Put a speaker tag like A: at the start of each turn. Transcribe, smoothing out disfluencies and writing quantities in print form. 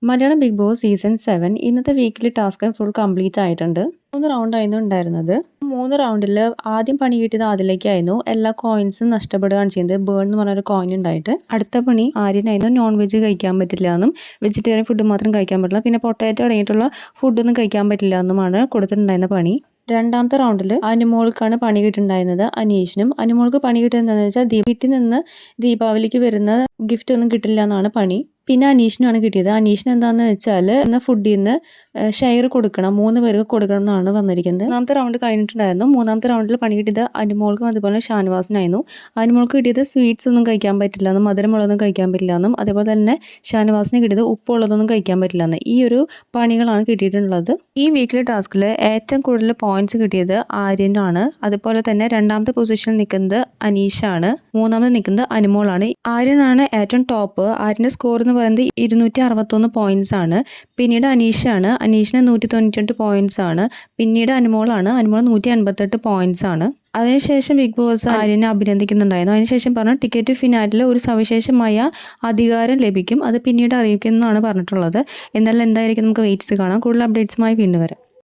A: Malayalam big boss season 7 ഇന്നത്തെ weekly task full complete ആയിട്ടുണ്ട്. 3 റൗണ്ടായിരുന്നു ഉണ്ടായിരുന്നത്. 3 റൗണ്ടിൽ ആദ്യം പണി കിട്ടിയത് ആദിലേക്കായിരുന്നു. എല്ലാ കോയിൻസും നഷ്ടപ്പെടുകയാണ് ചെയ്യുന്നത്. ബേൺ എന്ന് പറഞ്ഞൊരു കോയിൻ ഉണ്ടായിട്ട് അടുത്ത പണി ആര്യനായിരുന്നു. നോൺ വെജ് കഴിക്കാൻ പറ്റില്ല എന്നും വെജിറ്റേറിയൻ ഫുഡ് മാത്രം കഴിക്കാൻ പറ്റില്ല, പിന്നെ പൊട്ടാറ്റോ അടങ്ങിയിട്ടുള്ള ഫുഡൊന്നും കഴിക്കാൻ പറ്റില്ല എന്നുമാണ് കൊടുത്തിട്ടുണ്ടായിരുന്ന പണി. രണ്ടാമത്തെ റൗണ്ടിൽ അനുമോൾക്കാണ് പണി കിട്ടുന്നുണ്ടായിരുന്നത്. അനീഷിനും അനുമോൾക്ക് പണി കിട്ടുന്നത് എന്താണെന്ന് വെച്ചാൽ വീട്ടിൽ നിന്ന് ദീപാവലിക്ക് വരുന്ന ഗിഫ്റ്റ് ഒന്നും കിട്ടില്ല എന്നാണ് പണി. പിന്നെ അനീഷിനാണ് കിട്ടിയത്. അനീഷിന് എന്താണെന്ന് വെച്ചാൽ എന്ന ഫുഡിൽ നിന്ന് ഷെയർ കൊടുക്കണം, 3 പേർക്ക് കൊടുക്കണം എന്നാണ് വന്നിരിക്കുന്നത്. മൂന്നാമത്തെ റൗണ്ട് കഴിഞ്ഞിട്ടുണ്ടായിരുന്നു. മൂന്നാമത്തെ റൗണ്ടിൽ പണി കിട്ടിയത് അനുമോൾക്കും അതുപോലെ ഷാനവാസിനായിരുന്നു. അനുമോൾക്ക് കിട്ടിയത് സ്വീറ്റ്സ് ഒന്നും കഴിക്കാൻ പറ്റില്ല എന്നും മധുരമുള്ളതൊന്നും കഴിക്കാൻ പറ്റില്ല എന്നും അതേപോലെ തന്നെ ഷാനവാസിന് കിട്ടിയത് ഉപ്പുള്ളതൊന്നും കഴിക്കാൻ പറ്റില്ല എന്ന്. ഈ ഒരു പണികളാണ് കിട്ടിയിട്ടുള്ളത്. ഈ വീക്കിലി ടാസ്കിൽ ഏറ്റവും കൂടുതൽ പോയിന്റ്സ് കിട്ടിയത് ആര്യനാണ്. അതുപോലെ തന്നെ രണ്ടാമത്തെ പൊസിഷനിൽ നിൽക്കുന്നത് അനീഷാണ്. മൂന്നാമത് നിൽക്കുന്നത് അനുമോളാണ്. ആര്യനാണ് ഏറ്റവും ടോപ്പ്. ആര്യന്റെ സ്കോർ എന്ന് പറയുന്നത് 261 പോയിന്റ്സ് ആണ്. പിന്നീട് അനീഷാണ്. അനീഷിന് 192 പോയിന്റ്സ് ആണ്. പിന്നീട് അനുമോളാണ്. അനുമോൾ 158 പോയിന്റ്സ് ആണ്. അതിനുശേഷം ബിഗ് ബോസ് ആര്യനെ അഭിനന്ദിക്കുന്നുണ്ടായിരുന്നു. അതിനുശേഷം പറഞ്ഞു ടിക്കറ്റ് ഫിനാലിൽ ഒരു സവിശേഷമായ അധികാരം ലഭിക്കും, അത് പിന്നീട് അറിയിക്കുമെന്നാണ് പറഞ്ഞിട്ടുള്ളത്. എന്നാലും എന്തായിരിക്കും നമുക്ക് വെയിറ്റ് ചെയ്ത് കാണാം. കൂടുതൽ അപ്ഡേറ്റ്സുമായി വീണ്ടും വരാം.